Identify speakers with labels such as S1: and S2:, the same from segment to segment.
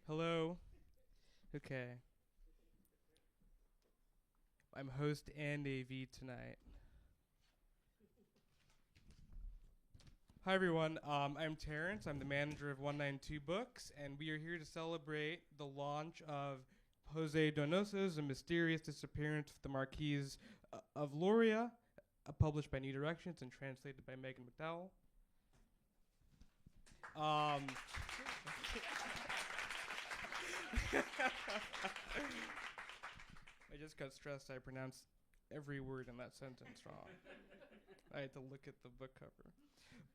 S1: Hello. Okay. I'm host and AV tonight. Hi everyone. I'm Terrence. I'm the manager of 192 Books, and we are here to celebrate the launch of José Donoso's A Mysterious Disappearance of the Marquise of Loria, published by New Directions and translated by McDowell. I just got stressed. I pronounced every word in that sentence wrong. I had to look at the book cover.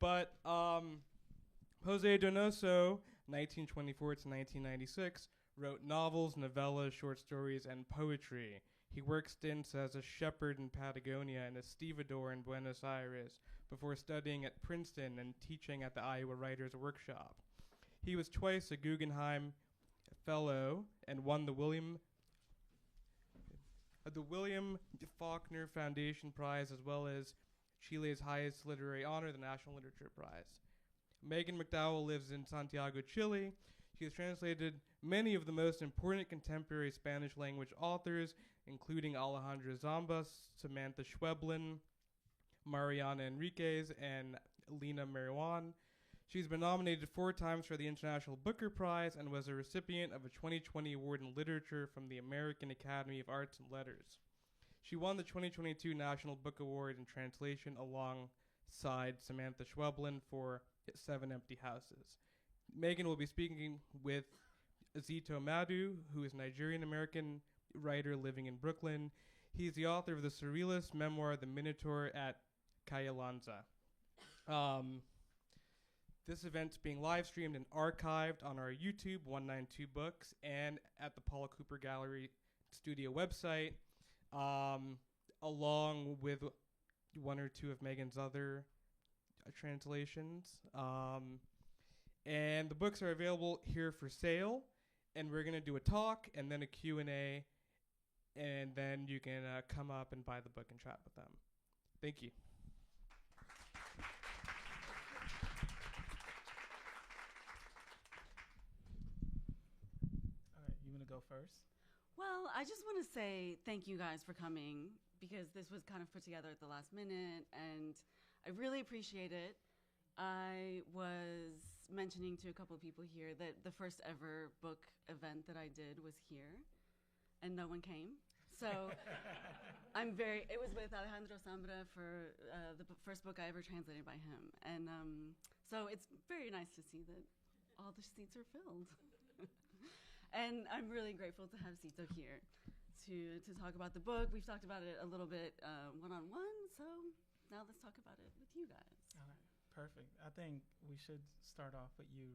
S1: But José Donoso, 1924 to 1996, wrote novels, novellas, short stories, and poetry. He worked stints as a shepherd in Patagonia and a stevedore in Buenos Aires before studying at Princeton and teaching at the Iowa Writers' Workshop. He was twice a Guggenheim Fellow and won the William Faulkner Foundation Prize, as well as Chile's highest literary honor, the National Literature Prize. Megan McDowell lives in Santiago, Chile. She has translated many of the most important contemporary Spanish language authors, including Alejandra Zambas, Samantha Schweblin, Mariana Enriquez, and Lena Marijuan. She's been nominated 4 times for the International Booker Prize and was a recipient of a 2020 award in literature from the American Academy of Arts and Letters. She won the 2022 National Book Award in Translation alongside Samantha Schweblin for 7 Empty Houses. Megan will be speaking with Zito Madu, who is a Nigerian-American writer living in Brooklyn. He's the author of the surrealist memoir, The Minotaur at Kayalanza. This event's being live streamed and archived on our YouTube, 192 Books, and at the Paula Cooper Gallery Studio website, along with 1 or 2 of Megan's other translations. And the books are available here for sale, and we're going to do a talk and then a Q&A, and then you can come up and buy the book and chat with them. Thank you.
S2: You want to go first?
S3: Well, I just want to say thank you guys for coming, because this was kind of put together at the last minute, and I really appreciate it. I was mentioning to a couple of people here that the first ever book event that I did was here, and no one came. So it was with Alejandro Zambra for the first book I ever translated by him. And so it's very nice to see that all the seats are filled. And I'm really grateful to have Zito here to talk about the book. We've talked about it a little bit one-on-one, so now let's talk about it with you guys.
S2: All right, perfect. I think we should start off with you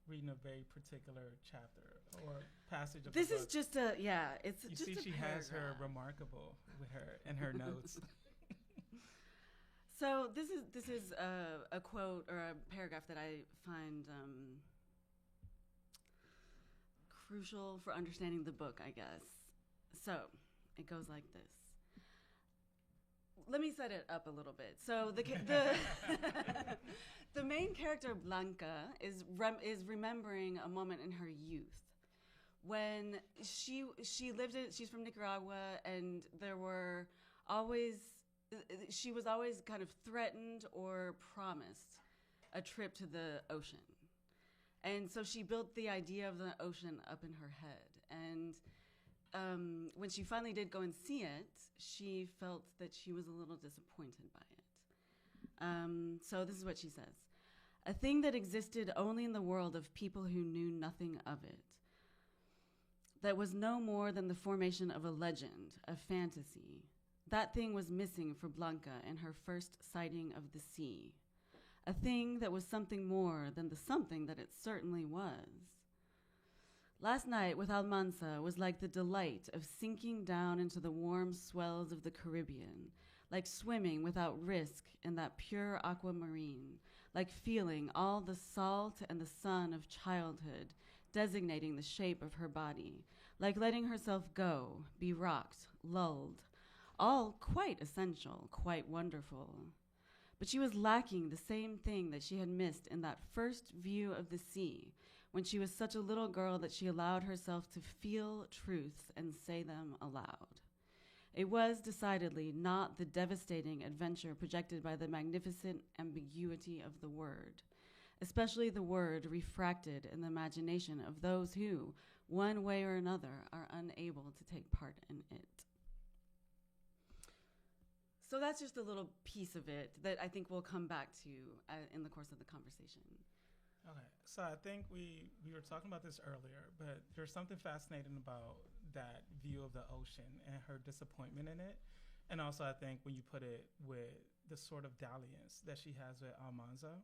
S2: reading a very particular chapter or passage of the book.
S3: This is just it's
S2: you
S3: just
S2: see
S3: a
S2: she
S3: paragraph.
S2: has her remarkable with her in her notes.
S3: So this is a quote or a paragraph that I find crucial for understanding the book, I guess. So it goes like this. Let me set it up a little bit. So the the main character Blanca is remembering a moment in her youth when she lived she's from Nicaragua, and she was always kind of threatened or promised a trip to the ocean. And so she built the idea of the ocean up in her head. And when she finally did go and see it, she felt that she was a little disappointed by it. So this is what she says. A thing that existed only in the world of people who knew nothing of it. That was no more than the formation of a legend, a fantasy. That thing was missing for Blanca in her first sighting of the sea. A thing that was something more than the something that it certainly was. Last night with Almanza was like the delight of sinking down into the warm swells of the Caribbean, like swimming without risk in that pure aquamarine, like feeling all the salt and the sun of childhood designating the shape of her body, like letting herself go, be rocked, lulled, all quite essential, quite wonderful. But she was lacking the same thing that she had missed in that first view of the sea, when she was such a little girl that she allowed herself to feel truths and say them aloud. It was decidedly not the devastating adventure projected by the magnificent ambiguity of the word, especially the word refracted in the imagination of those who, one way or another, are unable to take part in it. So that's just a little piece of it that I think we'll come back to in the course of the conversation.
S2: Okay, so I think we were talking about this earlier, but there's something fascinating about that view of the ocean and her disappointment in it. And also I think when you put it with the sort of dalliance that she has with Almanza,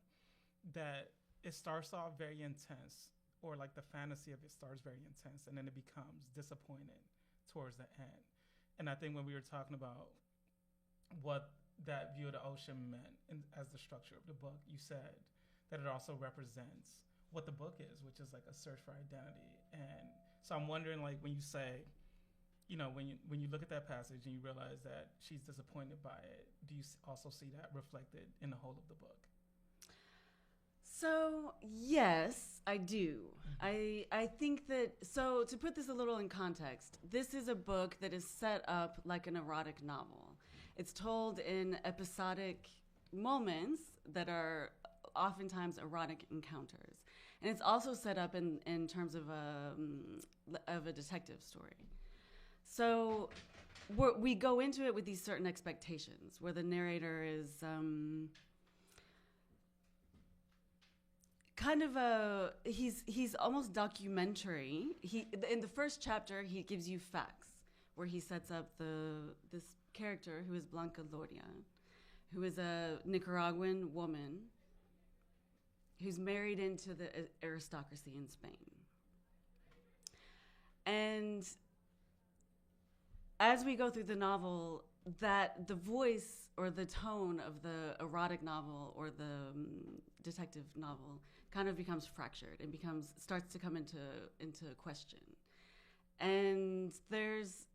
S2: that it starts off very intense, or like the fantasy of it starts very intense, and then it becomes disappointing towards the end. And I think when we were talking about what that view of the ocean meant as the structure of the book, you said that it also represents what the book is, which is like a search for identity. And so I'm wondering, like, when you say, you know, when you look at that passage and you realize that she's disappointed by it, do you also see that reflected in the whole of the book?
S3: So, yes, I do. I think that, so to put this a little in context, this is a book that is set up like an erotic novel. It's told in episodic moments that are oftentimes erotic encounters. And it's also set up in terms of a detective story. So we go into it with these certain expectations, where the narrator is kind of he's almost documentary. In the first chapter, he gives you facts, where he sets up this character who is Blanca Loria, who is a Nicaraguan woman who's married into the aristocracy in Spain. And as we go through the novel, that the voice or the tone of the erotic novel or the detective novel kind of becomes fractured and starts to come into question. And there's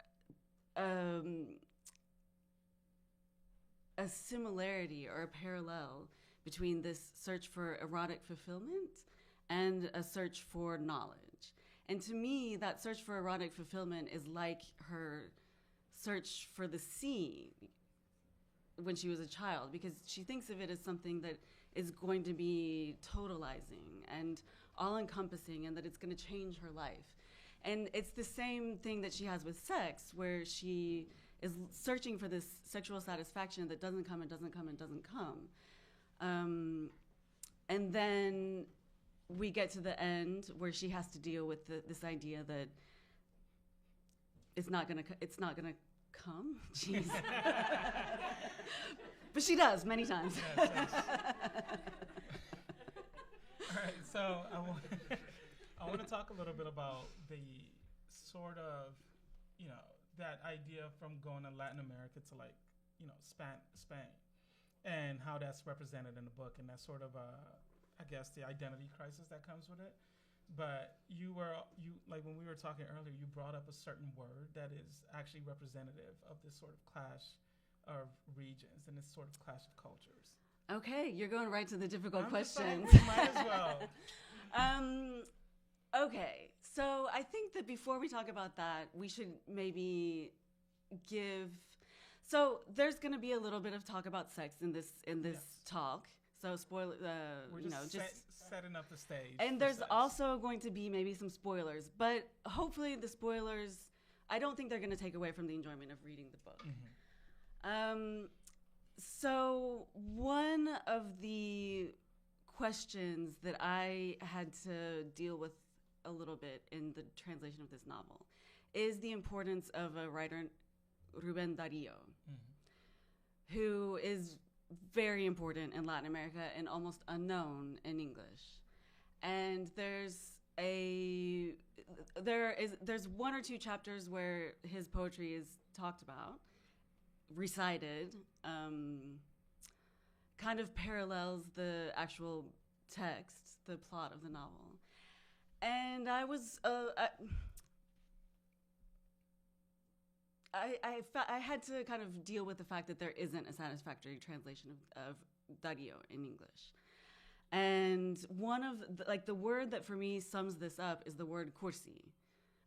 S3: a similarity or a parallel between this search for erotic fulfillment and a search for knowledge. And to me, that search for erotic fulfillment is like her search for the sea when she was a child, because she thinks of it as something that is going to be totalizing and all-encompassing, and that it's going to change her life. And it's the same thing that she has with sex, where she is searching for this sexual satisfaction that doesn't come and doesn't come and doesn't come. And then we get to the end where she has to deal with this idea that it's not gonna come. Jeez. But she does many times.
S2: Yes, yes. All right, so I want to talk a little bit about the sort of, you know, that idea from going to Latin America to, like, you know, Spain, and how that's represented in the book, and that sort of, I guess, the identity crisis that comes with it. But you like when we were talking earlier, you brought up a certain word that is actually representative of this sort of clash of regions and this sort of clash of cultures.
S3: Okay, you're going right to the difficult questions.
S2: Might as well.
S3: Okay, so I think that before we talk about that, we should maybe give. So there's going to be a little bit of talk about sex in this yes. talk. So spoiler,
S2: we're just setting up the stage.
S3: And there's also going to be maybe some spoilers, but hopefully the spoilers, I don't think they're going to take away from the enjoyment of reading the book. Mm-hmm. So one of the questions that I had to deal with a little bit in the translation of this novel is the importance of a writer, Rubén Darío, mm-hmm. who is very important in Latin America and almost unknown in English. And there's one or two chapters where his poetry is talked about, recited, kind of parallels the actual text, the plot of the novel. And I was I had to kind of deal with the fact that there isn't a satisfactory translation of Darío in English. And one of the word that for me sums this up is the word cursi.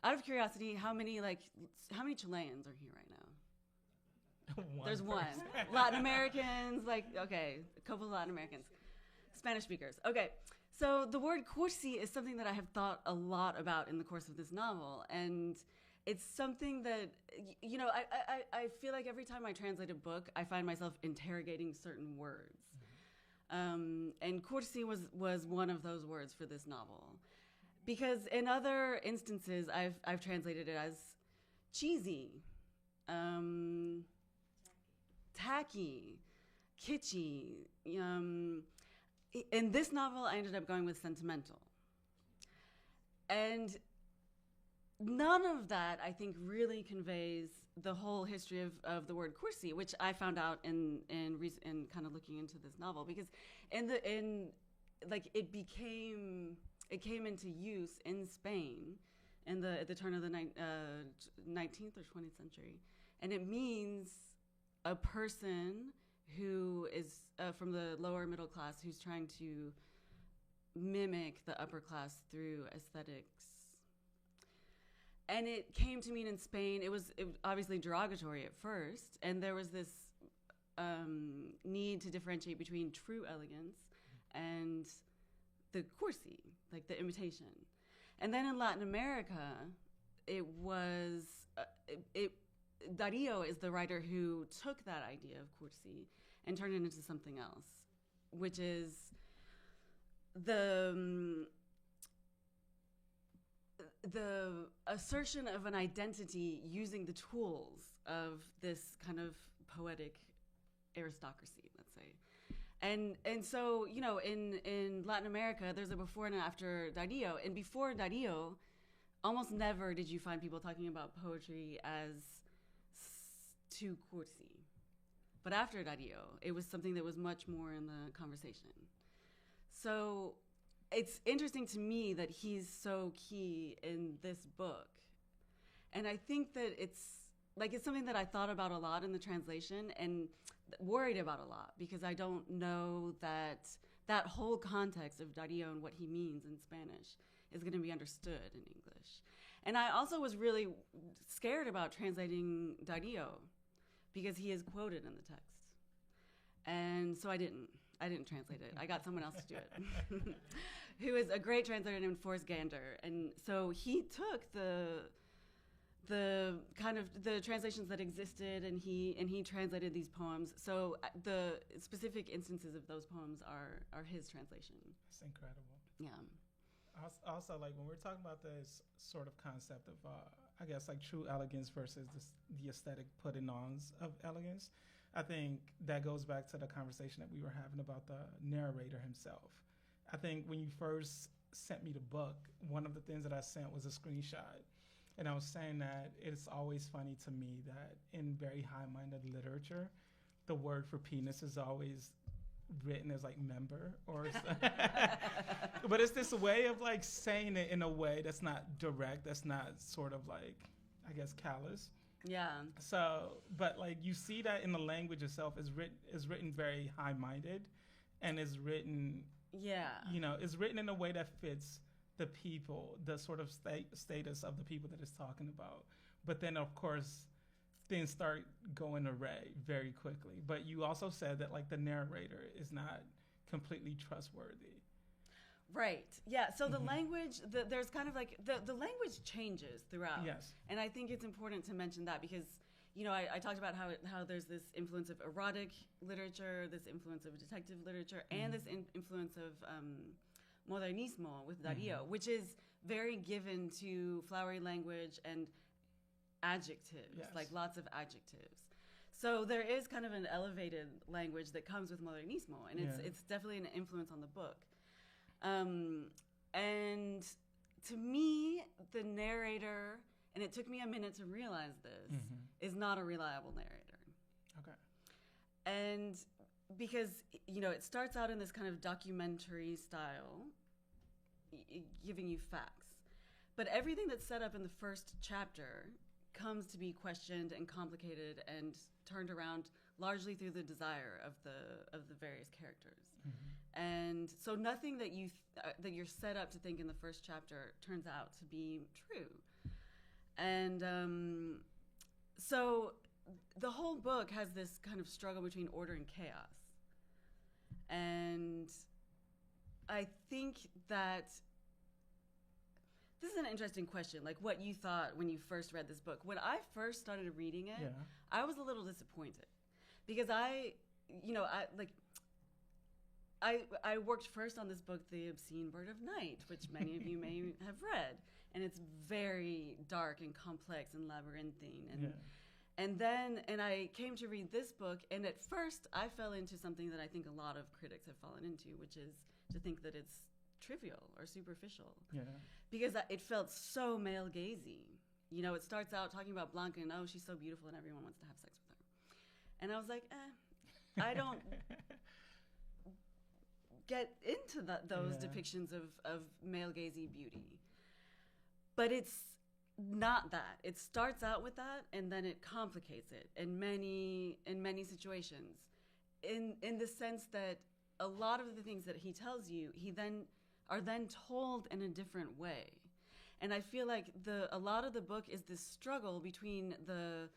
S3: Out of curiosity, how many Chileans are here right now? There's one. Latin Americans, okay, a couple of Latin Americans. Spanish speakers. Okay. So the word cursi is something that I have thought a lot about in the course of this novel. And it's something that, I feel like every time I translate a book, I find myself interrogating certain words. And cursi was one of those words for this novel. Because in other instances, I've translated it as cheesy, tacky, kitschy. In this novel, I ended up going with sentimental. And none of that, I think, really conveys the whole history of the word cursi, which I found out in kind of looking into this novel, because it came into use in Spain at the turn of the 19th or 20th century, and it means a person who is from the lower middle class who's trying to mimic the upper class through aesthetics. And it came to mean in Spain, it was obviously derogatory at first, and there was this need to differentiate between true elegance and the cursi, like the imitation. And then in Latin America, it was Darío is the writer who took that idea of cursi and turned it into something else, which is the assertion of an identity using the tools of this kind of poetic aristocracy, let's say. And so, in Latin America, there's a before and after Darío. And before Darío, almost never did you find people talking about poetry as too cursi. But after Darío, it was something that was much more in the conversation. So it's interesting to me that he's so key in this book. And I think that it's something that I thought about a lot in the translation and worried about a lot, because I don't know that whole context of Darío and what he means in Spanish is going to be understood in English. And I also was really scared about translating Darío because he is quoted in the text. And so I didn't translate it. I got someone else to do it, who is a great translator named Forrest Gander. And so he took the kind of the translations that existed, and he translated these poems. So the specific instances of those poems are his translation.
S2: That's incredible.
S3: Yeah.
S2: Also, like when we're talking about this sort of concept of, I guess, like true elegance versus the aesthetic putting-ons of elegance, I think that goes back to the conversation that we were having about the narrator himself. I think when you first sent me the book, one of the things that I sent was a screenshot. And I was saying that it's always funny to me that in very high-minded literature, the word for penis is always written as like member or but it's this way of like saying it in a way that's not direct, that's not sort of like, I guess, callous.
S3: Yeah.
S2: So, but like you see that in the language itself is written very high-minded, and is written, is written in a way that fits the people, the sort of status of the people that it's talking about. But then, of course, things start going awry very quickly. But you also said that like the narrator is not completely trustworthy.
S3: Right. Yeah. So the language, there's kind of like the language changes throughout.
S2: Yes.
S3: And I think it's important to mention that because, I talked about how there's this influence of erotic literature, this influence of detective literature, and this influence of modernismo with Darío, which is very given to flowery language and adjectives, like lots of adjectives. So there is kind of an elevated language that comes with modernismo, and it's definitely an influence on the book. And to me, the narrator, and it took me a minute to realize this, is not a reliable narrator.
S2: Okay.
S3: And because, it starts out in this kind of documentary style, giving you facts. But everything that's set up in the first chapter comes to be questioned and complicated and turned around largely through the desire of the various characters. And so nothing that that you're set up to think in the first chapter turns out to be true. And so the whole book has this kind of struggle between order and chaos. And I think that this is an interesting question, like what you thought when you first read this book. When I first started reading it, I was a little disappointed because I worked first on this book, The Obscene Bird of Night, which many of you may have read, and it's very dark and complex and labyrinthine. And I came to read this book, and at first I fell into something that I think a lot of critics have fallen into, which is to think that it's trivial or superficial. Because it felt so male-gazy. You know, it starts out talking about Blanca and, oh, she's so beautiful and everyone wants to have sex with her. And I was like, I don't get into those depictions of male-gazy beauty. But it's not that. It starts out with that, and then it complicates it in many situations. In the sense that a lot of the things that he tells you, are then told in a different way. And I feel like a lot of the book is this struggle between the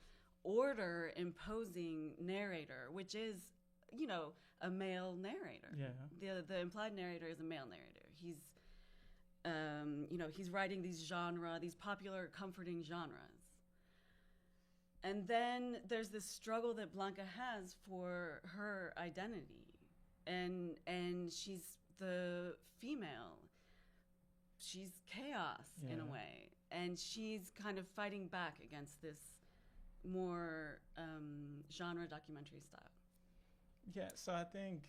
S3: order imposing narrator, which is, you know, a male narrator. The implied narrator is a male narrator. He's he's writing these popular comforting genres. And then there's this struggle that Blanca has for her identity. And she's the female. She's chaos in a way. And she's kind of fighting back against this more genre documentary style.
S2: Yeah, so I think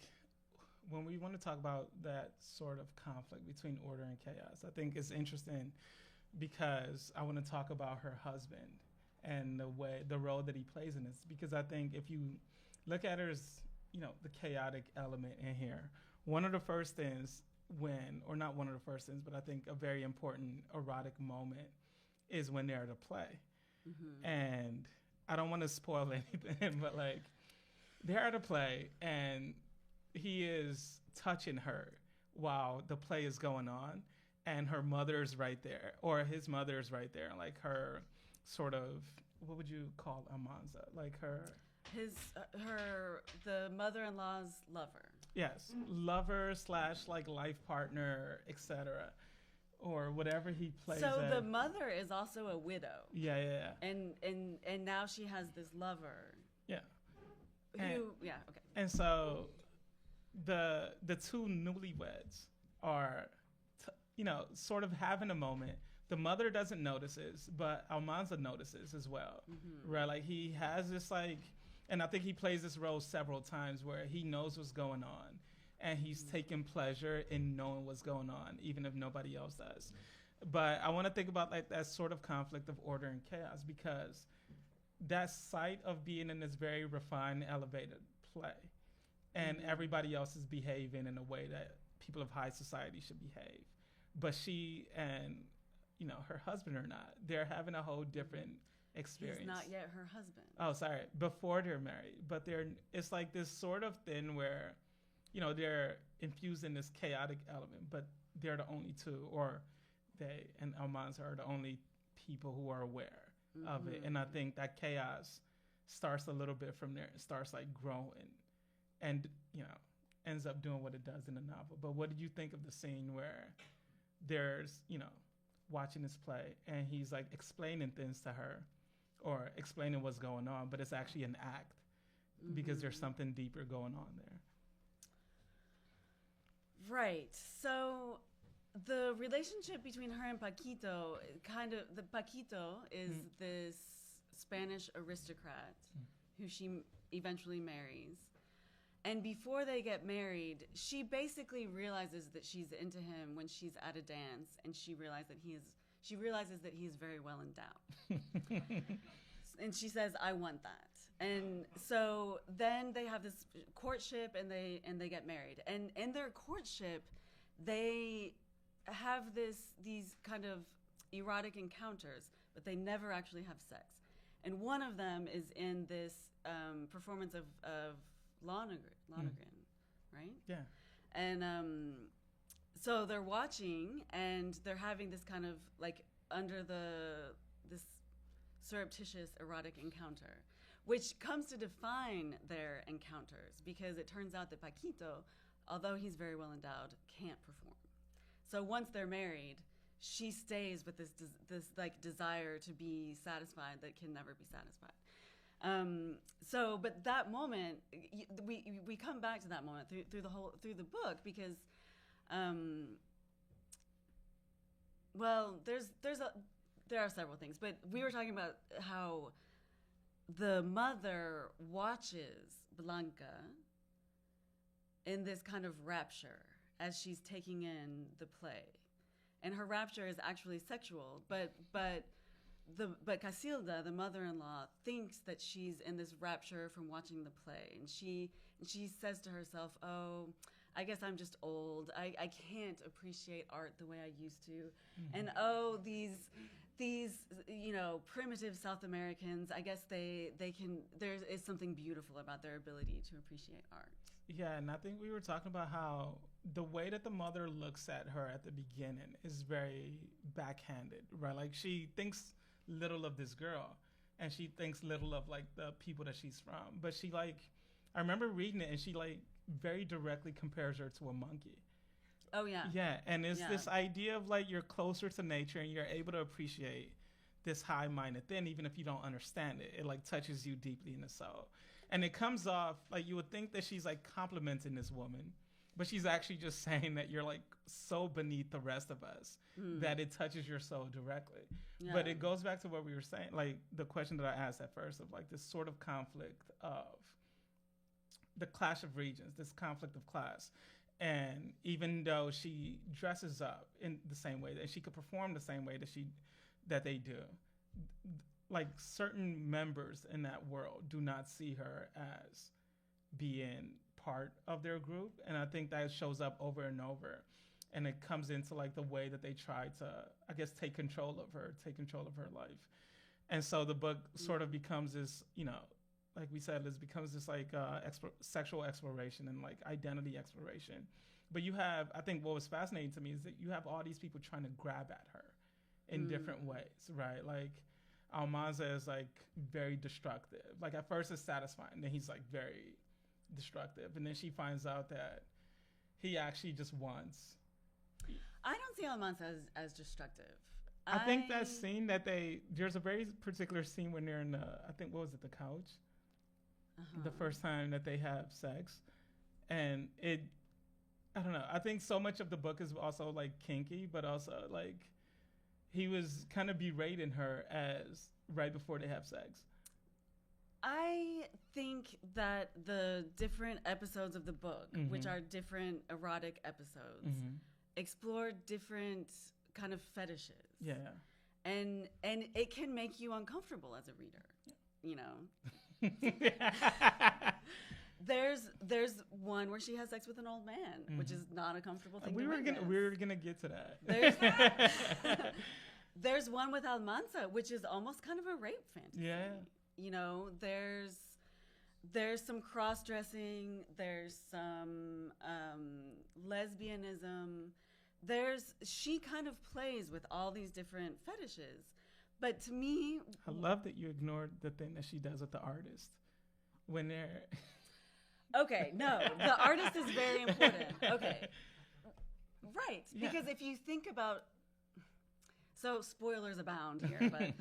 S2: when we want to talk about that sort of conflict between order and chaos, I think it's interesting because I want to talk about her husband and the role that he plays in this. Because I think if you look at her as, you know, the chaotic element in here, one of the first things not one of the first things, but I think a very important erotic moment is when they're at a play. And I don't want to spoil anything, but like they're at a play and he is touching her while the play is going on, and her mother's right there, or his mother's right there, like her sort of, what would you call Amanza? Like
S3: the mother-in-law's lover.
S2: Yes, lover / like life partner, etc., or whatever he plays.
S3: So the mother is also a widow.
S2: Yeah.
S3: And now she has this lover.
S2: Yeah.
S3: Okay.
S2: And so the two newlyweds are, sort of having a moment. The mother doesn't notice this, but Almanza notices as well, right? Like he has this and I think he plays this role several times where he knows what's going on, and he's taking pleasure in knowing what's going on, even if nobody else does. But I want to think about like that sort of conflict of order and chaos, because that sight of being in this very refined, elevated play, and everybody else is behaving in a way that people of high society should behave, but she and her husband are not. They're having a whole different experience.
S3: He's not yet her husband.
S2: Oh, sorry. Before they're married, but it's like this sort of thing where, they're infusing this chaotic element, but they're the only two, or they and Almanza are the only people who are aware of it. And I think that chaos starts a little bit from there. It starts like growing, and ends up doing what it does in the novel. But what did you think of the scene where there's watching this play and he's like explaining things to her, or explaining what's going on, but it's actually an act because there's something deeper going on there?
S3: Right. So the relationship between her and Paquito, Paquito is this Spanish aristocrat who she eventually marries. And before they get married, she basically realizes that she's into him when she's at a dance, and she realizes that he is very well endowed. And she says, "I want that." And so then they have this courtship, and they get married. And in their courtship, they have these kind of erotic encounters, but they never actually have sex. and one of them is in this performance of Lonergan, right?
S2: Yeah.
S3: And so they're watching, and they're having this kind of like under this surreptitious erotic encounter, which comes to define their encounters, because it turns out that Paquito, although he's very well endowed, can't perform. So once they're married, she stays with this like desire to be satisfied that can never be satisfied. But that moment, we come back to that moment through the book, because, there are several things, but we were talking about how the mother watches Blanca in this kind of rapture as she's taking in the play, and her rapture is actually sexual, but Casilda, the mother-in-law, thinks that she's in this rapture from watching the play, and she says to herself, "Oh, I guess I'm just old. I can't appreciate art the way I used to, and oh, these primitive South Americans, I guess they can. There is something beautiful about their ability to appreciate art."
S2: Yeah, and I think we were talking about how the way that the mother looks at her at the beginning is very backhanded, right? Like, she thinks little of this girl, and she thinks little of like the people that she's from. But she, like, I remember reading it, and she like very directly compares her to a monkey.
S3: Oh yeah.
S2: Yeah, and it's this idea of like you're closer to nature and you're able to appreciate this high-minded thing, even if you don't understand it. It like touches you deeply in the soul. And it comes off like you would think that she's like complimenting this woman, but she's actually just saying that you're like so beneath the rest of us that it touches your soul directly. Yeah. But it goes back to what we were saying, like the question that I asked at first of like this sort of conflict of the clash of regions, this conflict of class. And even though she dresses up in the same way, that she could perform the same way that they do, like certain members in that world do not see her as being part of their group. And I think that shows up over and over. And it comes into like the way that they try to, I guess, take control of her life. And so the book sort of becomes this, like we said, it becomes this like sexual exploration and like identity exploration. But you have, I think what was fascinating to me is that you have all these people trying to grab at her in different ways, right? Like Almanza is like very destructive. Like at first it's satisfying, then he's like very destructive. And then she finds out that he actually just wants.
S3: I don't see Almanza as destructive.
S2: I think that scene that there's a very particular scene when they're in I think, what was it, the couch? The first time that they have sex. And I don't know. I think so much of the book is also like kinky, but also like he was kind of berating her as right before they have sex.
S3: I think that the different episodes of the book, which are different erotic episodes, explore different kind of fetishes.
S2: Yeah.
S3: And it can make you uncomfortable as a reader, There's one where she has sex with an old man, which is not a comfortable thing. We were
S2: gonna get to that.
S3: There's one with Almanza, which is almost kind of a rape fantasy.
S2: Yeah.
S3: There's some cross-dressing. There's some lesbianism. She kind of plays with all these different fetishes. But to me,
S2: I love that you ignored the thing that she does with the artist when they're.
S3: Okay, no, the artist is very important. Okay, right, because if you think about, so spoilers abound here, but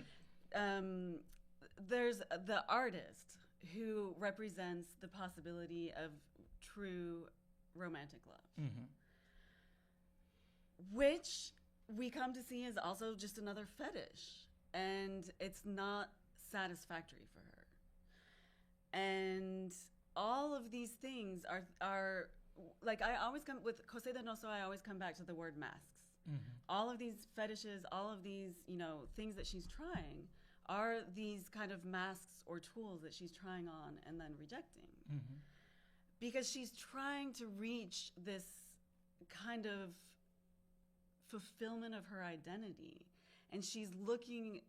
S3: there's the artist who represents the possibility of true romantic love, which we come to see as also just another fetish. And it's not satisfactory for her. And all of these things are like, I always come with José Donoso, I always come back to the word masks. All of these fetishes, all of these, things that she's trying are these kind of masks or tools that she's trying on and then rejecting. Because she's trying to reach this kind of fulfillment of her identity. And she's looking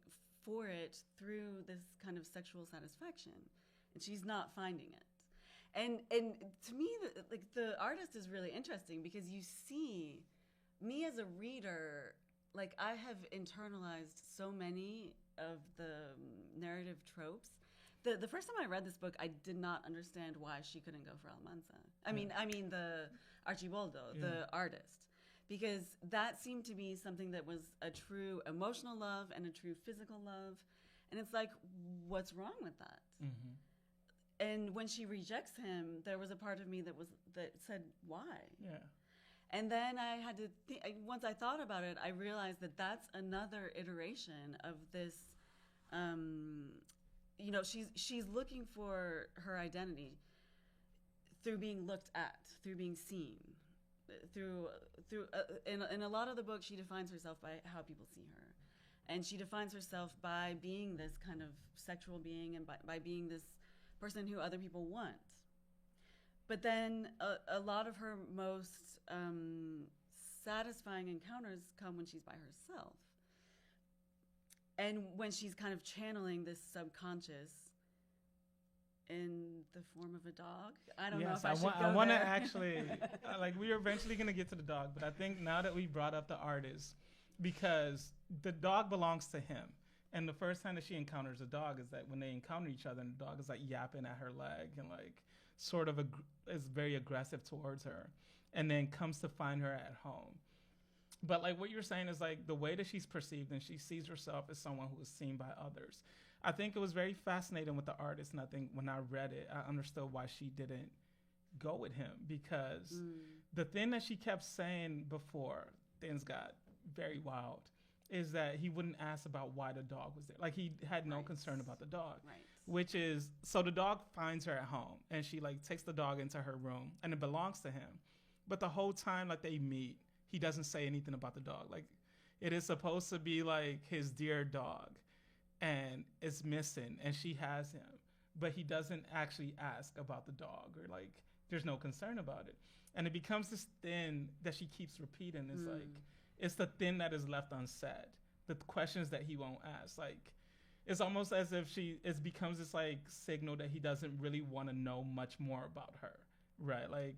S3: for it through this kind of sexual satisfaction, and she's not finding it. And to me, the artist is really interesting because you see, me as a reader, like I have internalized so many of the narrative tropes. The first time I read this book, I did not understand why she couldn't go for Almanza. I mean the Archibaldo, the artist, because that seemed to be something that was a true emotional love and a true physical love, and it's like, what's wrong with that? Mm-hmm. And when she rejects him, there was a part of me that said, why? Yeah. And then I had to think. Once I thought about it, I realized that that's another iteration of this. She's looking for her identity through being looked at, through being seen, in a lot of the book, she defines herself by how people see her, and she defines herself by being this kind of sexual being and by being this person who other people want. But then a lot of her most satisfying encounters come when she's by herself. And when she's kind of channeling this subconscious in the form of a dog. I don't know if I want to
S2: actually, we are eventually going to get to the dog, but I think now that we brought up the artist, because the dog belongs to him. And the first time that she encounters a dog is that when they encounter each other, and the dog is like yapping at her leg and like sort of is very aggressive towards her, and then comes to find her at home. But like what you're saying is like the way that she's perceived, and she sees herself as someone who is seen by others. I think it was very fascinating with the artist, and I think when I read it, I understood why she didn't go with him, because the thing that she kept saying before things got very wild is that he wouldn't ask about why the dog was there. Like he had no concern about the dog, which is, so the dog finds her at home, and she like takes the dog into her room, and it belongs to him. But the whole time like they meet, he doesn't say anything about the dog. Like it is supposed to be like his dear dog, and it's missing, and she has him, but he doesn't actually ask about the dog, or like there's no concern about it. And it becomes this thing that she keeps repeating. It's like, it's the thing that is left unsaid, the questions that he won't ask. Like it's almost as if it becomes this like signal that he doesn't really want to know much more about her, right? Like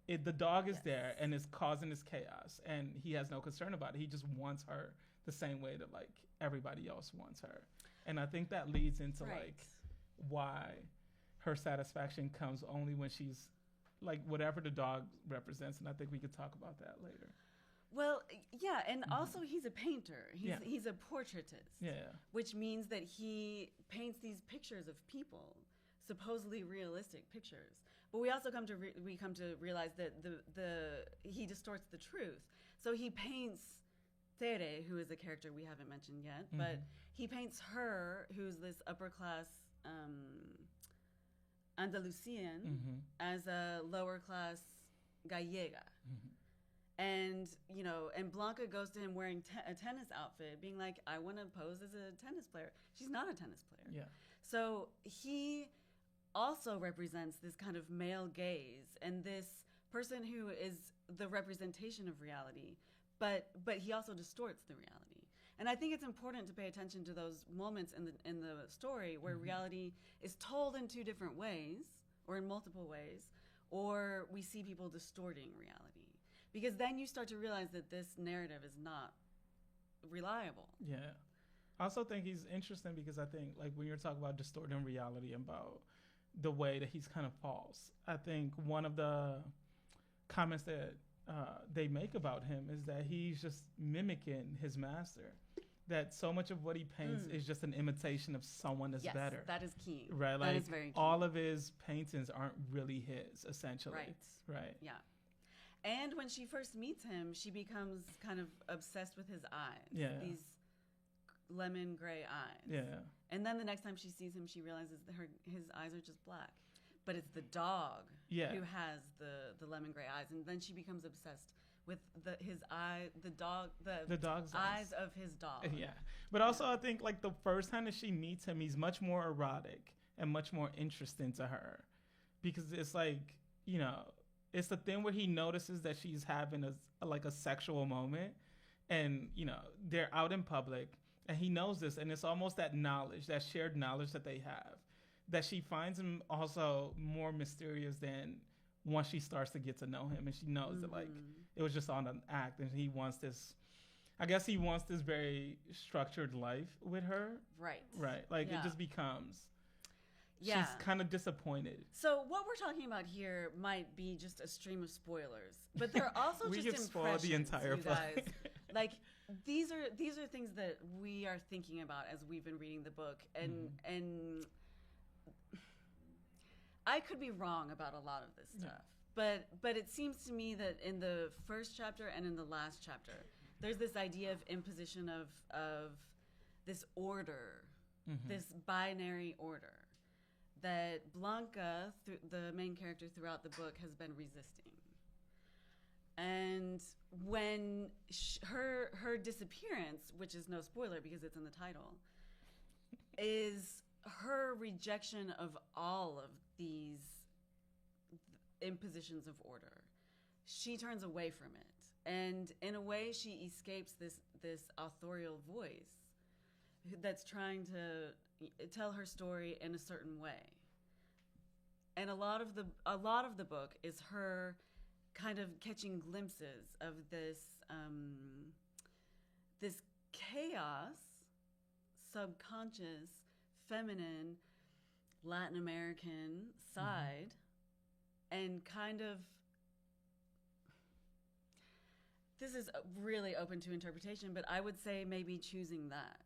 S2: the dog is there and it's causing this chaos, and he has no concern about it. He just wants her the same way that like everybody else wants her. And I think that leads into like why her satisfaction comes only when she's like whatever the dog represents. And I think we could talk about that later.
S3: Well, yeah, and also he's a painter. He's a portraitist, which means that he paints these pictures of people, supposedly realistic pictures. But we also come to realize that he distorts the truth. So he paints Tere, who is a character we haven't mentioned yet, but he paints her, who's this upper class Andalusian, as a lower class gallega. And, and Blanca goes to him wearing a tennis outfit, being like, I want to pose as a tennis player. She's not a tennis player. Yeah. So he also represents this kind of male gaze and this person who is the representation of reality, but he also distorts the reality. And I think it's important to pay attention to those moments in the story where reality is told in two different ways, or in multiple ways, or we see people distorting reality. Because then you start to realize that this narrative is not reliable. Yeah.
S2: I also think he's interesting because I think, like, when you're talking about distorting reality, about the way that he's kind of false, I think one of the comments that they make about him is that he's just mimicking his master. That so much of what he paints is just an imitation of someone that's better.
S3: That is key.
S2: Right? Like,
S3: that is very key.
S2: All of his paintings aren't really his, essentially. Right.
S3: Yeah. And when she first meets him, she becomes kind of obsessed with his eyes. Yeah. These lemon gray eyes. Yeah. And then the next time she sees him, she realizes that his eyes are just black. But it's the dog who has the lemon gray eyes. And then she becomes obsessed with the dog's eyes of his dog. Yeah. But
S2: also I think like the first time that she meets him, he's much more erotic and much more interesting to her. Because it's like, it's the thing where he notices that she's having a sexual moment, and they're out in public, And he knows this, and it's almost that knowledge, that shared knowledge that they have, that she finds him also more mysterious than once she starts to get to know him, and she knows that like it was just on an act, and he wants this. I guess he wants this very structured life with her.
S3: Right.
S2: Right. Like it just becomes.
S3: Yeah.
S2: She's kind of disappointed.
S3: So what we're talking about here might be just a stream of spoilers, but they're also
S2: we
S3: just
S2: could spoil the entire
S3: you guys. Like these are things that we are thinking about as we've been reading the book, and I could be wrong about a lot of this stuff, but it seems to me that in the first chapter and in the last chapter, there's this idea of imposition of this order, this binary order that Blanca, the main character throughout the book, has been resisting. And when her disappearance, which is no spoiler because it's in the title, is her rejection of all of these impositions of order. She turns away from it. And in a way, she escapes this authorial voice that's trying to tell her story in a certain way. And a lot of the book is her kind of catching glimpses of this this chaos, subconscious, feminine, Latin American side, and kind of, this is really open to interpretation, but I would say maybe choosing that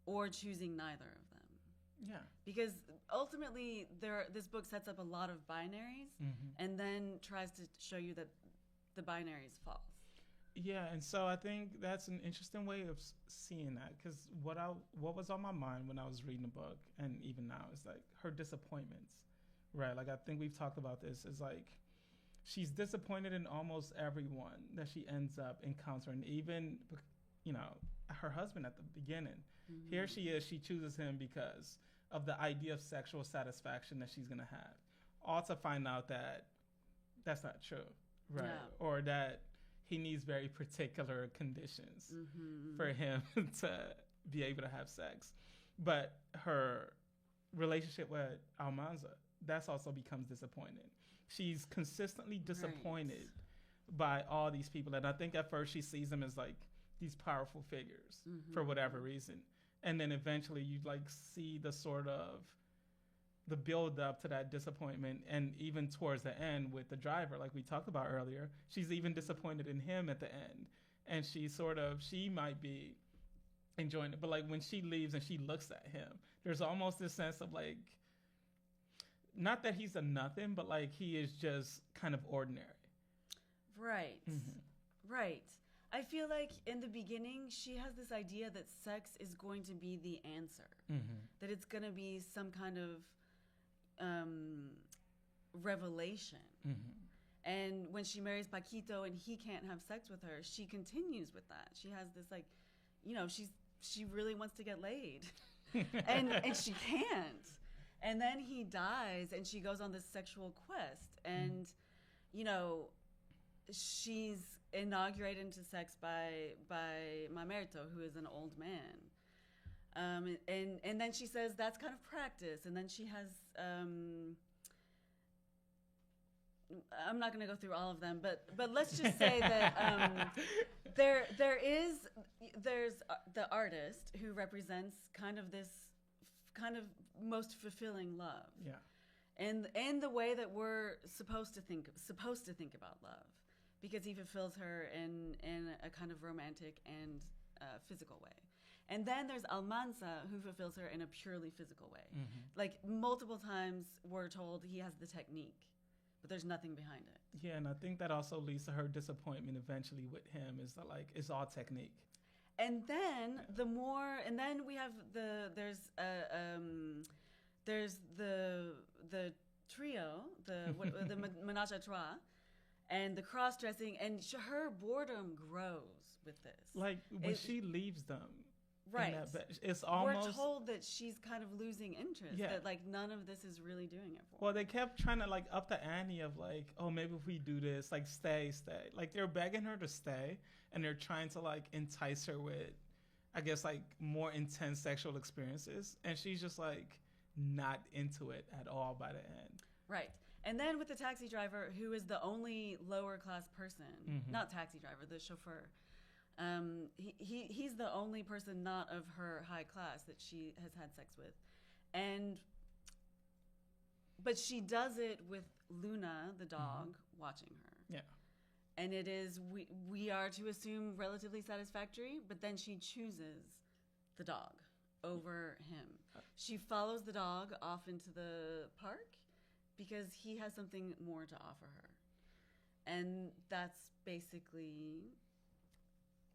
S3: or choosing neither of them.
S2: Yeah.
S3: Because ultimately, this book sets up a lot of binaries and then tries to show you that the binary is false.
S2: Yeah, and so I think that's an interesting way of seeing that, because what was on my mind when I was reading the book, and even now, is like her disappointments, right? Like I think we've talked about this, is like she's disappointed in almost everyone that she ends up encountering, even, you know, her husband at the beginning. Here she is, she chooses him because of the idea of sexual satisfaction that she's going to have. All to find out that that's not true, right?
S3: Yeah.
S2: Or that he needs very particular conditions for him to be able to have sex. But her relationship with Almanza, that's also becomes disappointing. She's consistently disappointed by all these people. And I think at first she sees them as like these powerful figures for whatever reason. And then eventually you like see the sort of the build up to that disappointment, and even towards the end with the driver, like we talked about earlier, she's even disappointed in him at the end. And she might be enjoying it, but like when she leaves and she looks at him, there's almost this sense of like, not that he's a nothing, but like he is just kind of ordinary.
S3: Right. Right. I feel like in the beginning, she has this idea that sex is going to be the answer, that it's going to be some kind of revelation. And when she marries Paquito and he can't have sex with her, she continues with that. She has this like, you know, she really wants to get laid, and she can't. And then he dies, and she goes on this sexual quest, and you know, she's inaugurated into sex by Mamerto, who is an old man. And then she says that's kind of practice. And then she has, I'm not going to go through all of them, but let's just say that there's the artist who represents kind of this kind of most fulfilling love. Yeah. And the way that we're supposed to think about love, because he fulfills her in a kind of romantic and physical way. And then there's Almanza, who fulfills her in a purely physical way. Like multiple times we're told he has the technique, but there's nothing behind it.
S2: Yeah, and I think that also leads to her disappointment eventually with him, is that like it's all technique.
S3: And then we have there's the trio, the menage a trois, and the cross-dressing, and her boredom grows with this.
S2: Like when she leaves them,
S3: right?
S2: It's almost,
S3: we're told that she's kind of losing interest. Yeah. That like none of this is really doing it for her.
S2: Well, they kept trying to like up the ante of like, oh, maybe if we do this, like stay. Like they're begging her to stay, and they're trying to like entice her with I guess, like, more intense sexual experiences. And she's just, like, not into it at all by the end.
S3: Right. And then with the taxi driver, who is the only lower class person, not taxi driver, the chauffeur, he's the only person not of her high class that she has had sex with. But she does it with Luna, the dog, watching her.
S2: Yeah.
S3: And it is, we are to assume, relatively satisfactory, but then she chooses the dog over him. She follows the dog off into the park because he has something more to offer her. And that's basically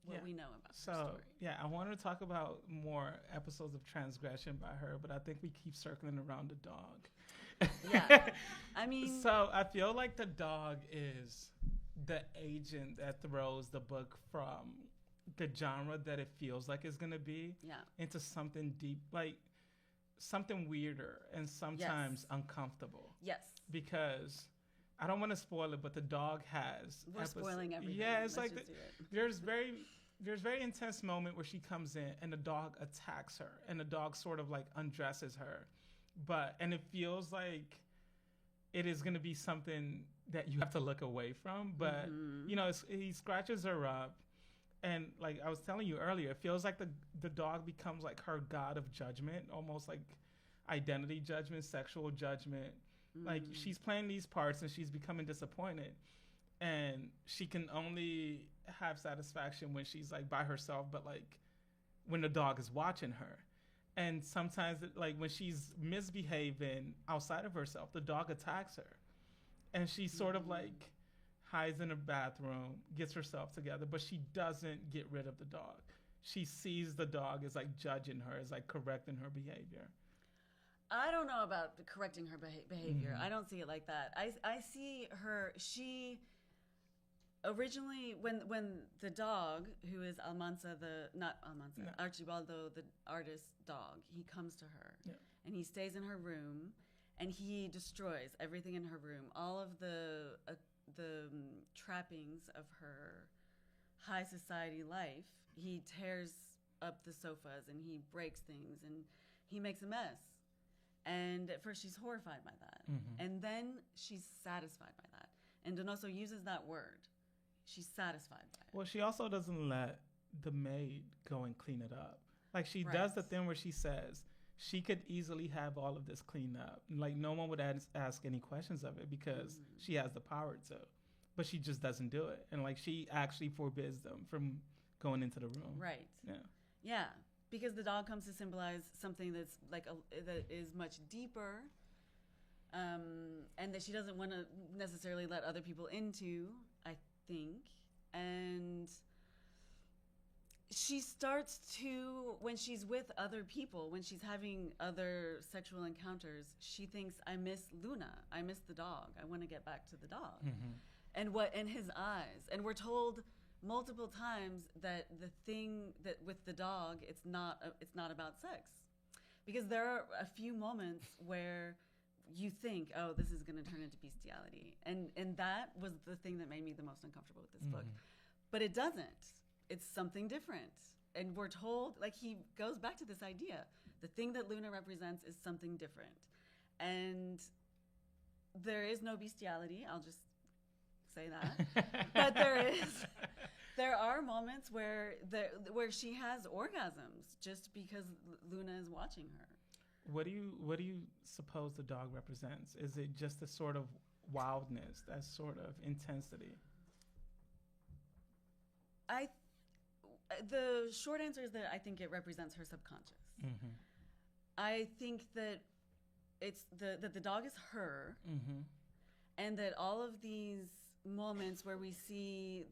S3: what we know about her story.
S2: Yeah, I want to talk about more episodes of transgression by her, but I think we keep circling around the dog.
S3: Yeah. I mean...
S2: So I feel like the dog is the agent that throws the book from the genre that it feels like it's going to be into something deep, like something weirder and sometimes uncomfortable.
S3: Yes.
S2: Because I don't want to spoil it, but the dog has...
S3: We're spoiling everything.
S2: Yeah, it's like there's very intense moment where she comes in and the dog attacks her and the dog sort of like undresses her. And it feels like it is going to be something that you have to look away from. But, you know, he scratches her up. And like I was telling you earlier, it feels like the dog becomes like her god of judgment, almost like identity judgment, sexual judgment. Like she's playing these parts and she's becoming disappointed. And she can only have satisfaction when she's like by herself, but like when the dog is watching her. And sometimes, like, when she's misbehaving outside of herself, the dog attacks her. And she sort of, like, hides in her bathroom, gets herself together, but she doesn't get rid of the dog. She sees the dog as, like, judging her, as, like, correcting her behavior.
S3: I don't know about correcting her behavior. I don't see it like that. I see her, originally, when the dog, who is Archibaldo, the artist's dog, he comes to her and he stays in her room and he destroys everything in her room, all of the trappings of her high society life. He tears up the sofas and he breaks things and he makes a mess. And at first she's horrified by that. And then she's satisfied by that. And Donoso uses that word. She's satisfied by it.
S2: Well, she also doesn't let the maid go and clean it up. Like, she does the thing where she says she could easily have all of this cleaned up. Like, no one would ask any questions of it because she has the power to. But she just doesn't do it. And, like, she actually forbids them from going into the room.
S3: Right.
S2: Yeah.
S3: Yeah. Because the dog comes to symbolize something that's, like, that is much deeper and that she doesn't want to necessarily let other people into, I think. And she starts to, when she's with other people, when she's having other sexual encounters, she thinks, I miss Luna, I miss the dog, I want to get back to the dog. And what in his eyes, and we're told multiple times that the thing that with the dog, it's not about sex, because there are a few moments where you think, oh, this is going to turn into bestiality. And that was the thing that made me the most uncomfortable with this book. But it doesn't. It's something different. And we're told, like, he goes back to this idea. The thing that Luna represents is something different. And there is no bestiality. I'll just say that. But there are moments where she has orgasms just because Luna is watching her.
S2: What do you suppose the dog represents? Is it just a sort of wildness, that sort of intensity?
S3: The short answer is that I think it represents her subconscious. I think that it's that the dog is her, and that all of these moments where we see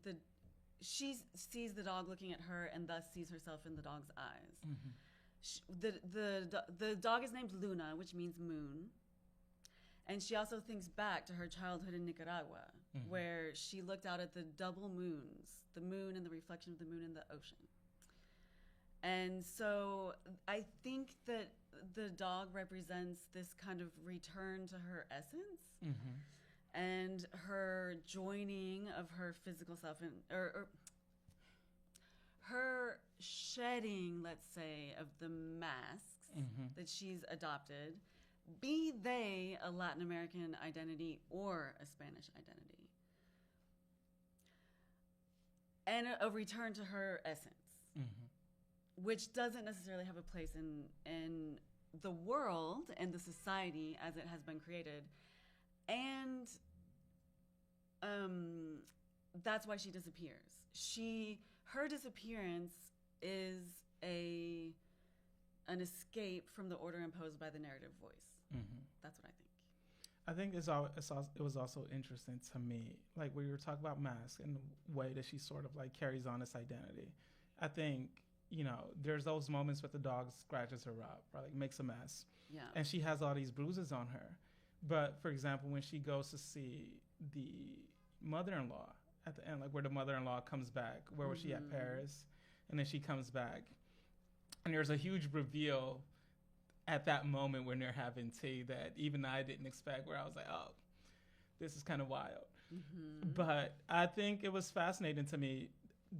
S3: she sees the dog looking at her and thus sees herself in the dog's eyes. The dog is named Luna, which means moon. And she also thinks back to her childhood in Nicaragua, where she looked out at the double moons, the moon and the reflection of the moon in the ocean. And so I think that the dog represents this kind of return to her essence and her joining of her physical self or her shedding, let's say, of the masks that she's adopted, be they a Latin American identity or a Spanish identity, and a return to her essence, which doesn't necessarily have a place in the world and the society as it has been created. And that's why she disappears. Her disappearance is an escape from the order imposed by the narrative voice. That's what I think.
S2: I think it was also interesting to me, like when you were talking about Mask and the way that she sort of like carries on this identity. I think, you know, there's those moments where the dog scratches her up, or like makes a mess.
S3: Yeah.
S2: And she has all these bruises on her. But for example, when she goes to see the mother-in-law at the end, like where the mother-in-law comes back, where was she at Paris? And then she comes back. And there's a huge reveal at that moment when they're having tea that even I didn't expect, where I was like, oh, this is kind of wild. But I think it was fascinating to me,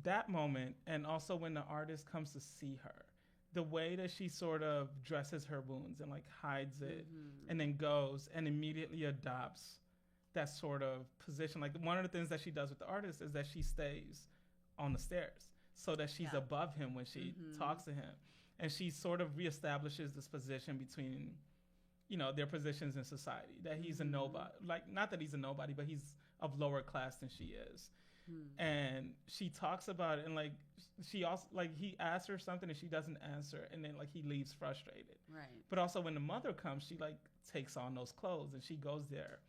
S2: that moment, and also when the artist comes to see her, the way that she sort of dresses her wounds and like hides it and then goes and immediately adopts that sort of position. Like one of the things that she does with the artist is that she stays on the stairs so that she's above him when she talks to him. And she sort of reestablishes this position between, you know, their positions in society, that he's a nobody. Like, not that he's a nobody, but he's of lower class than she is. And she talks about it, and like she also, like, he asks her something and she doesn't answer, and then like he leaves frustrated.
S3: Right.
S2: But also when the mother comes, she like takes on those clothes and she goes there,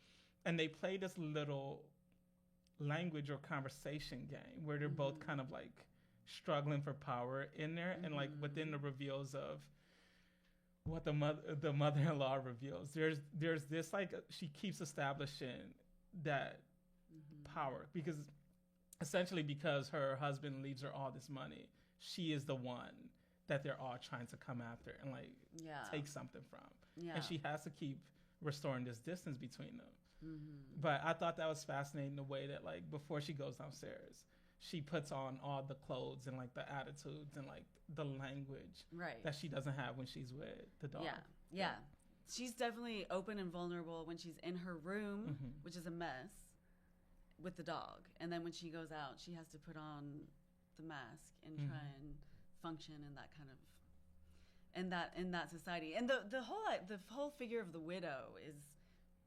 S2: and they play this little language or conversation game where they're both kind of like struggling for power in there, and like within the reveals of what the mother-in-law reveals, there's this like she keeps establishing that power, because essentially because her husband leaves her all this money, she is the one that they're all trying to come after and like take something from. And she has to keep restoring this distance between them. But I thought that was fascinating, the way that like before she goes downstairs, she puts on all the clothes and like the attitudes and like the language that she doesn't have when she's with the dog.
S3: Yeah. She's definitely open and vulnerable when she's in her room, which is a mess, with the dog. And then when she goes out, she has to put on the mask and try and function in that kind of, in that society. And the whole figure of the widow is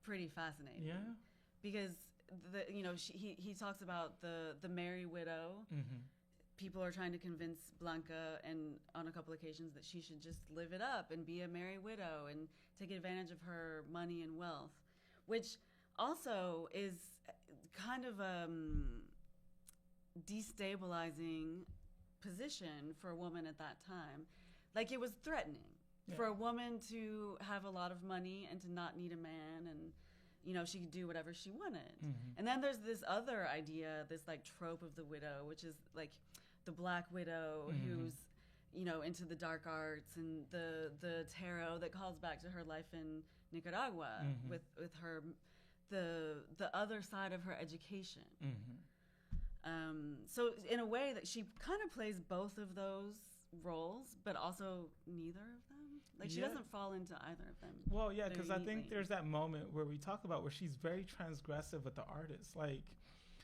S3: pretty fascinating. Yeah. Because he talks about the merry widow. People are trying to convince Blanca, and on a couple occasions, that she should just live it up and be a merry widow and take advantage of her money and wealth, which also is kind of a destabilizing position for a woman at that time. Like, it was threatening for a woman to have a lot of money and to not need a man, and you know, she could do whatever she wanted. And then there's this other idea, this like trope of the widow, which is like the black widow who's, you know, into the dark arts and the tarot, that calls back to her life in Nicaragua with her the other side of her education. So in a way that she kind of plays both of those roles, but also neither of them. Like, she doesn't fall into either of them.
S2: Well, yeah, because I think there's that moment where we talk about where she's very transgressive with the artist. Like,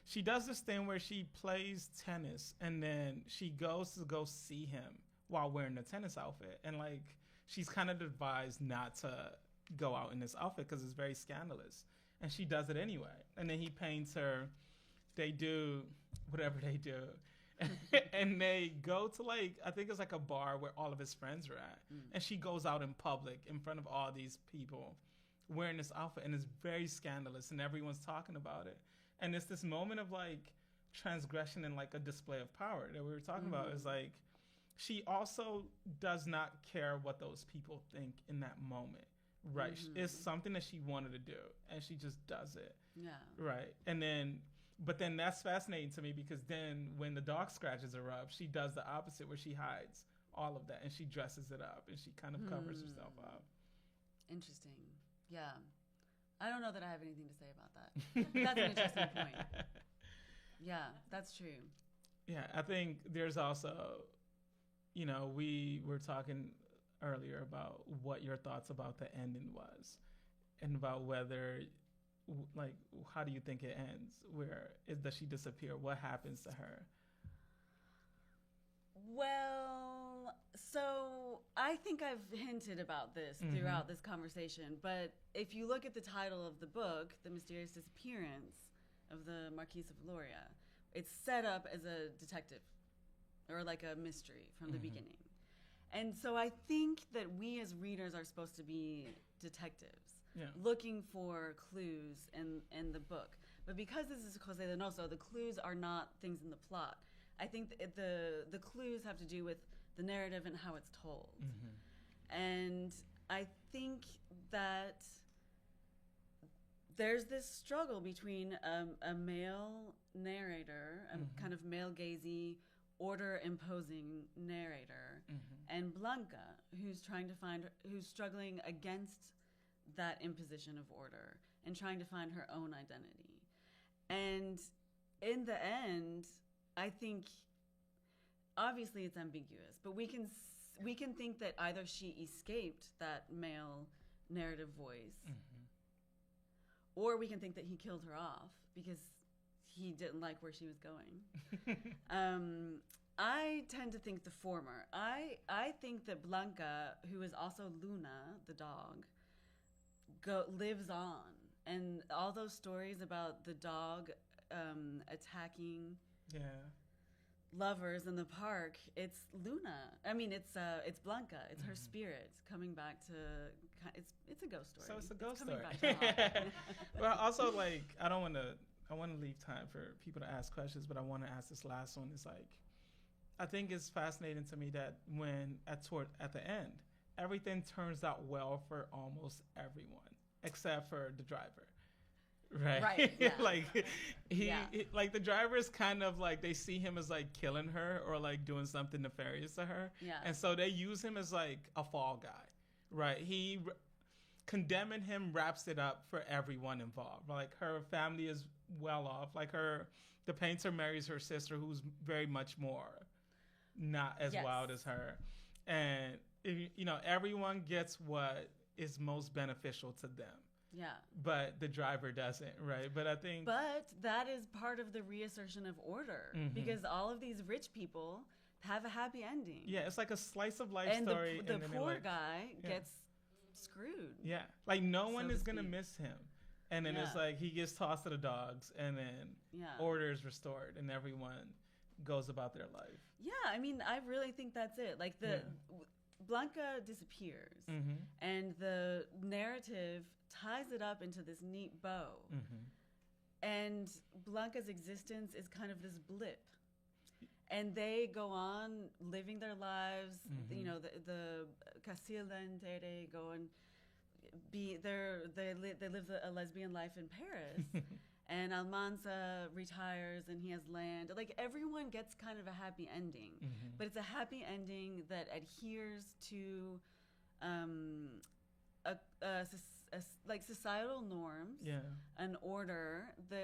S2: she does this thing where she plays tennis and then she goes to go see him while wearing the tennis outfit. And like, she's kind of advised not to go out in this outfit because it's very scandalous. And she does it anyway. And then he paints her. They do whatever they do. And they go to like, I think it's like a bar where all of his friends are at. And she goes out in public in front of all these people wearing this outfit. And it's very scandalous and everyone's talking about it. And it's this moment of like transgression and like a display of power that we were talking about. Is like, she also does not care what those people think in that moment. Right. It's something that she wanted to do and she just does it. Yeah. Right. And then, but then that's fascinating to me, because then when the dog scratches her up, she does the opposite, where she hides all of that and she dresses it up and she kind of covers herself up.
S3: Interesting. Yeah. I don't know that I have anything to say about that. But that's an interesting point. Yeah, that's true.
S2: Yeah, I think there's also, we were talking earlier about what your thoughts about the ending was, and about whether, like, how do you think it ends? Does she disappear? What happens to her?
S3: Well, so I think I've hinted about this throughout this conversation, but if you look at the title of the book, The Mysterious Disappearance of the Marquise of Loria, it's set up as a detective or like a mystery from the beginning. And so I think that we as readers are supposed to be detectives, looking for clues in the book. But because this is José Donoso, the clues are not things in the plot. I think the clues have to do with the narrative and how it's told. And I think that there's this struggle between a male narrator, a kind of male-gazy, order-imposing narrator, and Blanca, who's struggling against that imposition of order and trying to find her own identity. And in the end, I think, obviously it's ambiguous, but we can think that either she escaped that male narrative voice, or we can think that he killed her off because he didn't like where she was going. I tend to think the former. I think that Blanca, who is also Luna, the dog, lives on. And all those stories about the dog attacking lovers in the park, it's Luna. I mean, it's Blanca. It's her spirit coming back to. It's a ghost story.
S2: So it's a ghost
S3: coming
S2: story.
S3: Back to
S2: Well, also, like, I want to leave time for people to ask questions, but I want to ask this last one. It's like, I think it's fascinating to me that when at the end, everything turns out well for almost everyone except for the driver. Right.
S3: Yeah.
S2: Like like the driver is kind of like, they see him as like killing her or like doing something nefarious to her.
S3: Yeah.
S2: And so they use him as like a fall guy. Right. Condemning him wraps it up for everyone involved. Like, her family is well off. Like, the painter marries her sister, who's very much more not as wild as her. And, everyone gets what is most beneficial to them.
S3: Yeah.
S2: But the driver doesn't, right? But I think...
S3: But that is part of the reassertion of order, because all of these rich people have a happy ending.
S2: Yeah, it's like a slice of life story.
S3: And the poor guy gets screwed.
S2: Yeah. Like, no one is going to miss him. And then it's like, he gets tossed to the dogs, and then order is restored, and everyone goes about their life.
S3: Yeah, I mean, I really think that's it. Like, Blanca disappears, and the narrative ties it up into this neat bow. And Blanca's existence is kind of this blip. And they go on living their lives. The Casilda and Tere go and they live a lesbian life in Paris. And Almanza retires and he has land. Like, everyone gets kind of a happy ending, but it's a happy ending that adheres to like societal norms, an order,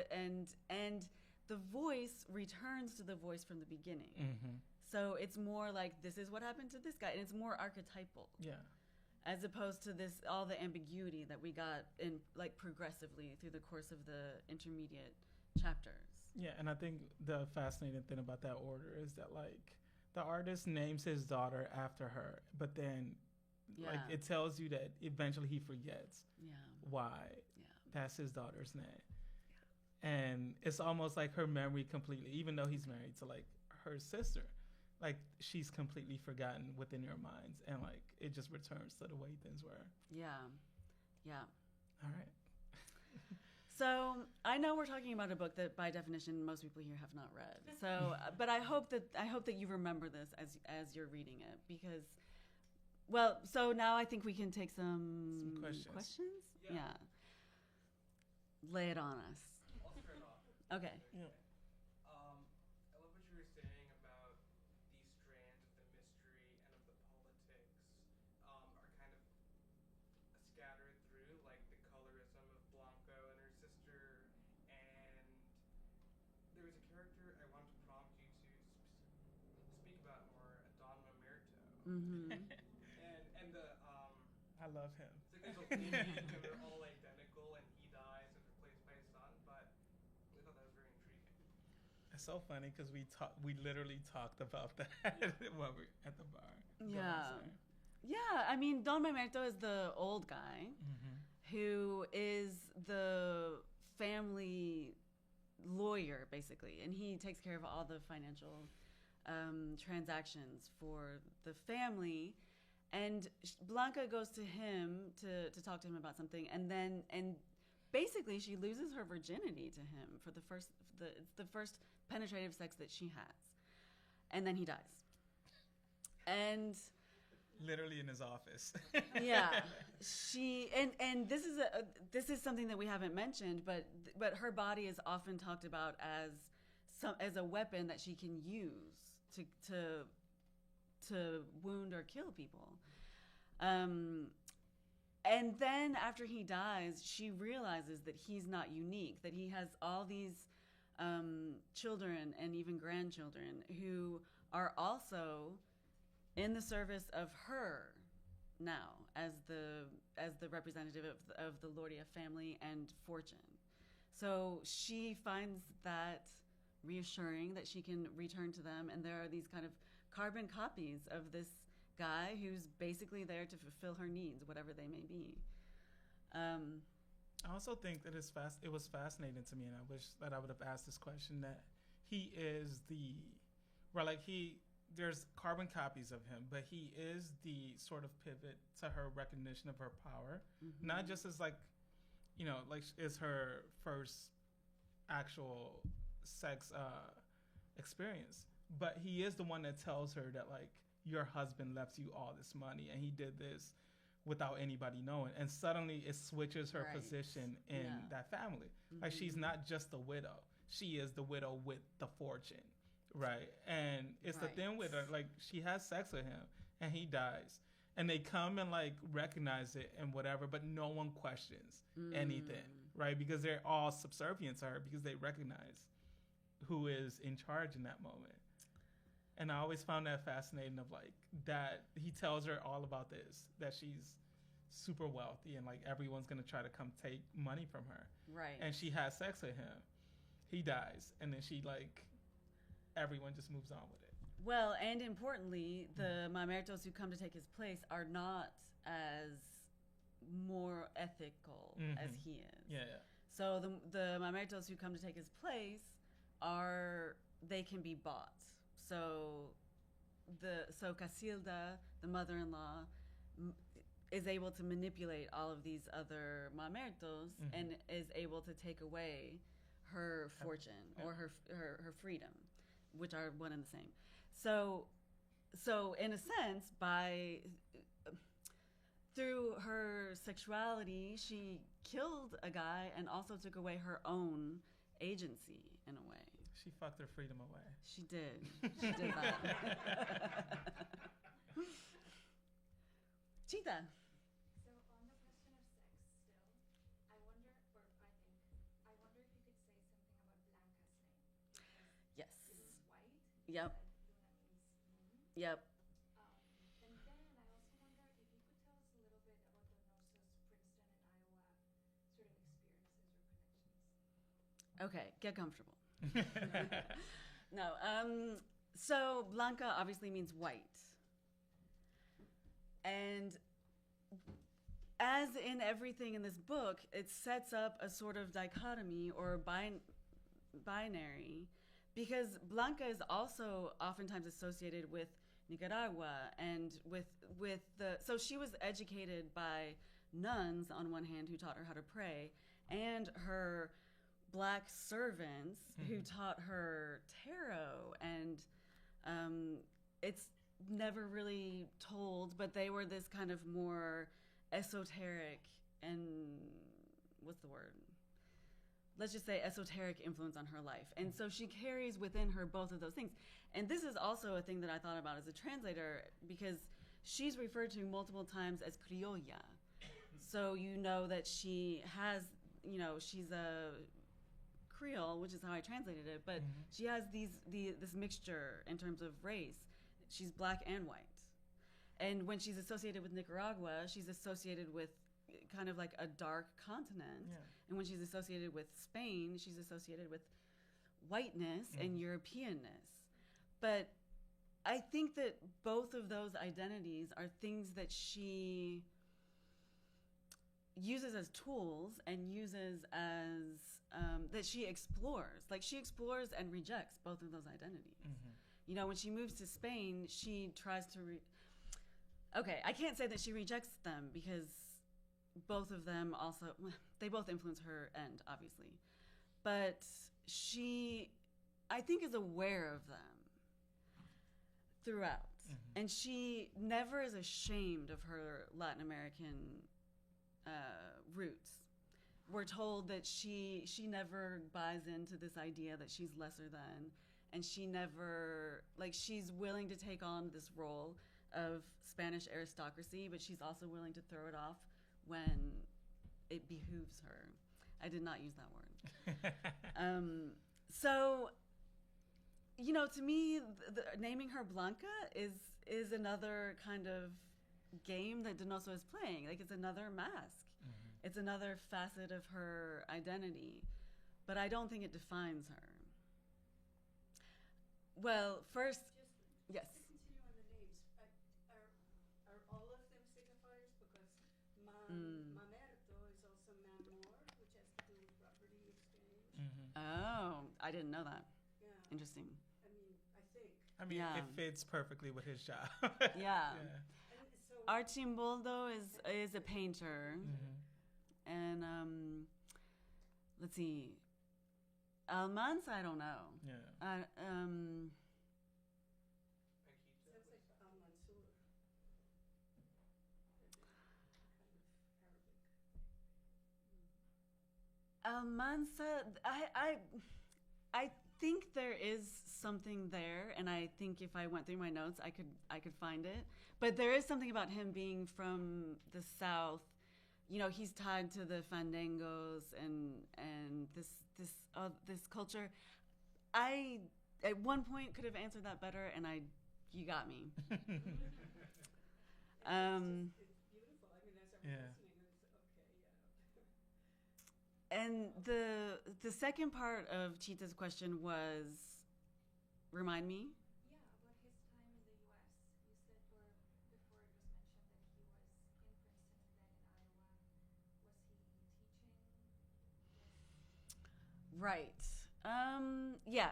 S3: and the voice returns to the voice from the beginning. So it's more like, this is what happened to this guy, and it's more archetypal. Yeah. As opposed to all the ambiguity that we got in, like, progressively through the course of the intermediate chapters.
S2: Yeah, and I think the fascinating thing about that order is that, like, the artist names his daughter after her, but then like, it tells you that eventually he forgets why that's his daughter's name. And it's almost like her memory completely, even though he's married to, like, her sister, like, she's completely forgotten within your minds, and, like, it just returns to the way things were. Yeah. All right.
S3: So I know we're talking about a book that, by definition, most people here have not read. So, but I hope that you remember this as you're reading it, because, well, so now I think we can take some questions. Yeah. Lay it on us.
S1: I'll start off.
S3: Okay.
S1: Yeah. I love what you were saying about these strands of the mystery and of the politics are kind of scattered through, like the colorism of Blanco and her sister. And there was a character I wanted to prompt you to
S2: love him.
S1: It's like there's a lineage and they're all identical, and he dies and replaced by his son. But I thought that was very intriguing.
S2: It's so funny because we literally talked about that when we were at the bar.
S3: Yeah. Yeah, I mean, Don Mamerto is the old guy who is the family lawyer, basically, and he takes care of all the financial transactions for the family. And Blanca goes to him to talk to him about something, and basically she loses her virginity to him for it's the first penetrative sex that she has, and then he dies. And
S2: literally in his office.
S3: Yeah, and this is something that we haven't mentioned, but her body is often talked about as a weapon that she can use to wound or kill people. And then after he dies, she realizes that he's not unique, that he has all these children and even grandchildren who are also in the service of her now as the representative of the Loria family and fortune. So she finds that reassuring that she can return to them, and there are these kind of carbon copies of this guy who's basically there to fulfill her needs, whatever they may be.
S2: I also think that it was fascinating to me, and I wish that I would have asked this question, that he is there's carbon copies of him, but he is the sort of pivot to her recognition of her power, not just as is her first actual sex experience, but he is the one that tells her that your husband left you all this money and he did this without anybody knowing, and suddenly it switches her position in that family. Like, she's not just a widow, she is the widow with the fortune. Right. And it's the thing with her, she has sex with him and he dies. And they come and recognize it and whatever, but no one questions anything. Right. Because they're all subservient to her because they recognize who is in charge in that moment. And I always found that fascinating of that he tells her all about this, that she's super wealthy and everyone's going to try to come take money from her.
S3: Right.
S2: And she has sex with him. He dies. And then she everyone just moves on with it.
S3: Well, and importantly, the Mamertos who come to take his place are not as more ethical as he is.
S2: Yeah.
S3: So the Mamertos who come to take his place they can be bought. So Casilda, the mother-in-law, is able to manipulate all of these other Mamertos and is able to take away her fortune or her freedom, which are one and the same. So in a sense, through her sexuality, she killed a guy and also took away her own agency in a way.
S2: She fucked her freedom away.
S3: She did. She did that. Cheetah.
S4: So on the question of sex still, I wonder if you could say something about Blanca's name.
S3: Yes.
S4: It is white.
S3: Yep.
S4: But Luna means moon.
S3: Yep.
S4: And then I also wonder if you could tell us a little bit about Donoso's Princeton and Iowa sort of experiences or connections.
S3: Okay, get comfortable. No. So Blanca obviously means white. And as in everything in this book, it sets up a sort of dichotomy or binary, because Blanca is also oftentimes associated with Nicaragua and with so she was educated by nuns on one hand who taught her how to pray, and her Black servants who taught her tarot, and it's never really told, but they were this kind of more esoteric and what's the word? Let's just say esoteric influence on her life. And so she carries within her both of those things. And this is also a thing that I thought about as a translator, because she's referred to multiple times as criolla. So you know that she has, she's a Creole, which is how I translated it, but she has this mixture in terms of race. She's Black and white. And when she's associated with Nicaragua, she's associated with kind of like a dark continent.
S2: Yeah.
S3: And when she's associated with Spain, she's associated with whiteness and Europeanness. But I think that both of those identities are things that she uses as tools and uses as that she explores. Like she explores and rejects both of those identities. You know, when she moves to Spain, she tries to okay, I can't say that she rejects them because both of them also, they both influence her end, obviously. But she, I think, is aware of them throughout. And she never is ashamed of her Latin American roots. We're told that she never buys into this idea that she's lesser than, and she never, like, she's willing to take on this role of Spanish aristocracy, but she's also willing to throw it off when it behooves her. I did not use that word. So, you know, to me, naming her Blanca is another kind of game that Donoso is playing. Like, it's another mask. It's another facet of her identity. But I don't think it defines her. Well, first, yes.
S5: To continue on the names, are all of them signifiers? Because Mamerto is also Mamor, which has to do with property exchange.
S3: Oh, I didn't know that.
S5: Yeah.
S3: Interesting.
S5: I mean, I think.
S2: I mean,
S3: Yeah.
S2: it fits perfectly with his job.
S3: Yeah.
S5: And so
S3: Archimboldo is a painter. And let's see. Almanza, I don't know.
S2: Yeah.
S5: sounds like Al-Mansur.
S3: Almanza, I think there is something there, and I think if I went through my notes, I could find it. But there is something about him being from the South. You know, he's tied to the fandangos and this culture. I at one point could have answered that better, and you got me.
S5: It's beautiful. I mean, as I was listening, it's okay, yeah.
S3: And the second part of Chita's question was, remind me.
S4: Yeah, about his time in the U.S. You said, or before it was mentioned that he was in Princeton and then in Iowa. Was he teaching?
S3: Right. Yeah.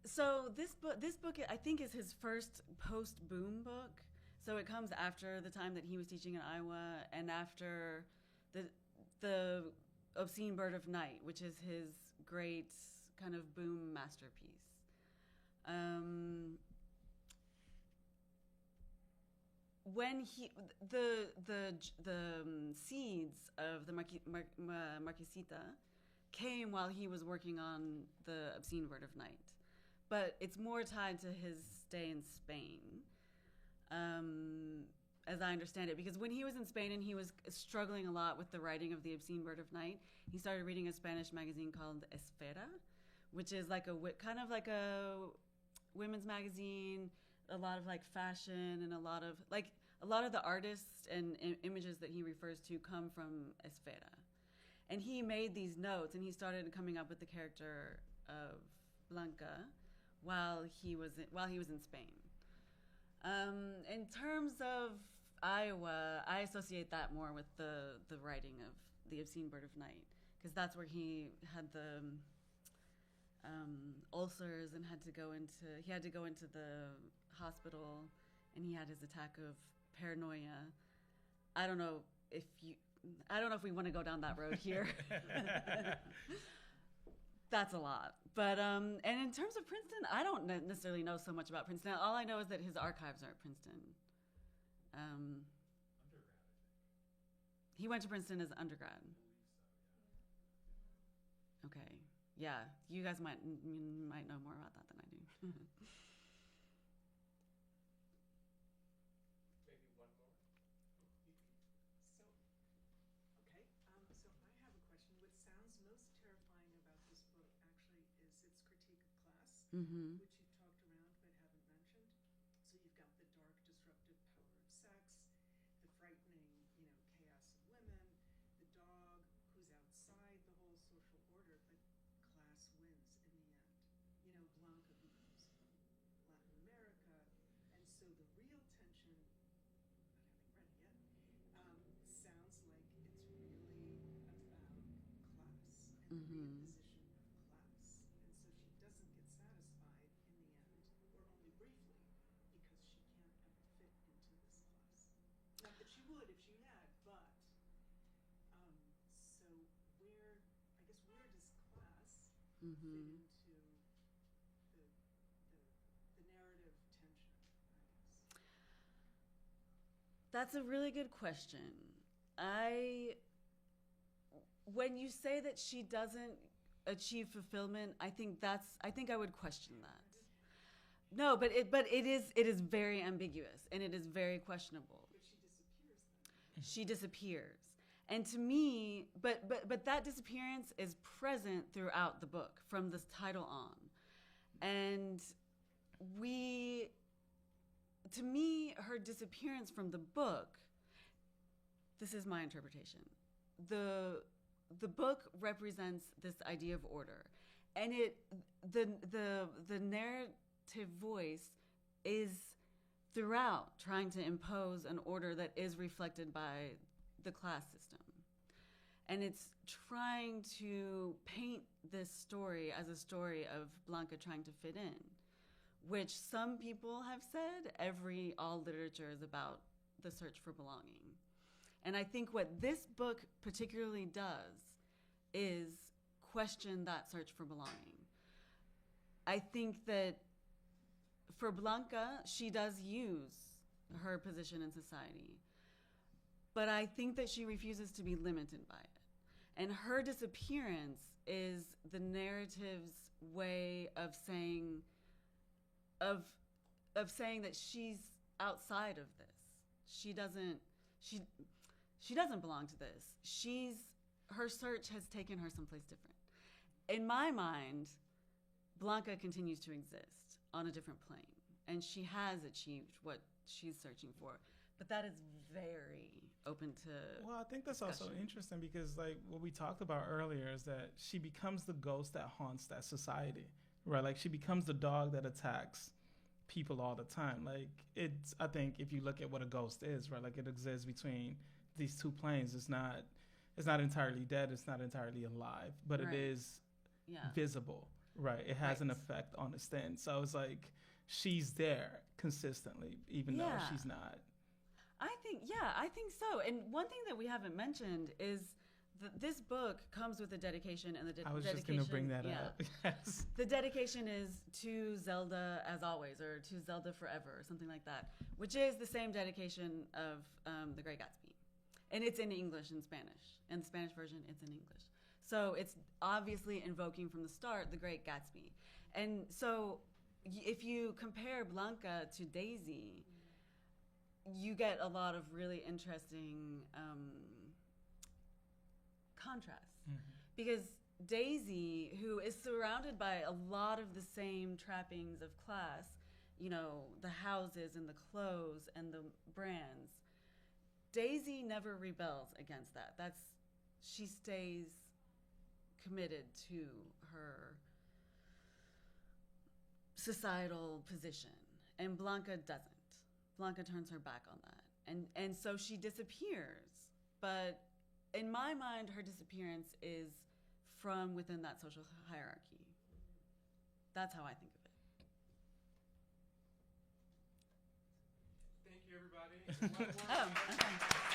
S3: So this book I think is his first post-boom book. So it comes after the time that he was teaching in Iowa and after the Obscene Bird of Night, which is his great kind of boom masterpiece. When the seeds of the Marquisita came while he was working on the Obscene Bird of Night, but it's more tied to his stay in Spain, as I understand it, because when he was in Spain and he was struggling a lot with the writing of the Obscene Bird of Night, he started reading a Spanish magazine called Esfera, which is like kind of like a women's magazine, a lot of like fashion and a lot of the artists and images that he refers to come from Esfera. And he made these notes and he started coming up with the character of Blanca while he was in Spain. In terms of Iowa, I associate that more with the writing of The Obscene Bird of Night, because that's where he had the ulcers and had to go into the hospital, and he had his attack of paranoia. I don't know if we want to go down that road here. That's a lot. But and in terms of Princeton, I don't necessarily know so much about Princeton. All I know is that his archives are at Princeton.
S6: Undergrad,
S3: He went to Princeton as undergrad. Okay. Yeah, you guys might know more about that than I do.
S6: Maybe one more.
S7: So, okay, so I have a question. What sounds most terrifying about this book actually is its critique of class,
S3: Mm-hmm.
S7: which you talked around but haven't mentioned. So you've got the dark, disruptive
S3: Mhm.
S7: position of class. And so she doesn't get satisfied in the end, or only briefly, because she can't ever fit into this class. Not that she would if she had, but so where, I guess, where does class fit
S3: Mhm.
S7: into the narrative tension, I guess?
S3: That's a really good question. When you say that she doesn't achieve fulfillment, I think I would question that. No, but it is very ambiguous and it is very questionable.
S7: But she disappears then.
S3: She disappears. And to me, but that disappearance is present throughout the book from this title on. And to me, her disappearance from the book, this is my interpretation. The book represents this idea of order. And the narrative voice is throughout trying to impose an order that is reflected by the class system. And it's trying to paint this story as a story of Blanca trying to fit in, which some people have said all literature is about the search for belonging. And I think what this book particularly does is question that search for belonging. I think that for Blanca, she does use her position in society, but I think that she refuses to be limited by it. And her disappearance is the narrative's way of saying that she's outside of this. She doesn't belong to this. Her search has taken her someplace different. In my mind, Blanca continues to exist on a different plane, and she has achieved what she's searching for. But that is very open to
S2: Well, I think that's also
S3: discussion.
S2: interesting because, like, what we talked about earlier is that she becomes the ghost that haunts that society, right? Like, she becomes the dog that attacks people all the time. Like, I think if you look at what a ghost is, right? Like, it exists between these two planes. It's not entirely dead. It's not entirely alive, but
S3: Right.
S2: it is
S3: Yeah.
S2: visible, right? It has an
S3: Right.
S2: effect on its thing. So it's like she's there consistently, even though
S3: Yeah.
S2: she's not.
S3: I think so. And one thing that we haven't mentioned is that this book comes with a dedication, and the dedication.
S2: I was just going to bring that up. Yes.
S3: The dedication is to Zelda as always, or to Zelda forever, or something like that, which is the same dedication of The Great Gatsby. And it's in English and Spanish. In the Spanish version, it's in English. So it's obviously invoking from the start The Great Gatsby. And so if you compare Blanca to Daisy, you get a lot of really interesting contrasts.
S2: Mm-hmm.
S3: Because Daisy, who is surrounded by a lot of the same trappings of class, the houses and the clothes and the brands, Daisy never rebels against that. She stays committed to her societal position, and Blanca doesn't. Blanca turns her back on that, and so she disappears. But in my mind, her disappearance is from within that social hierarchy. That's how I think of it.
S1: Thank you, everybody.
S3: Oh, okay.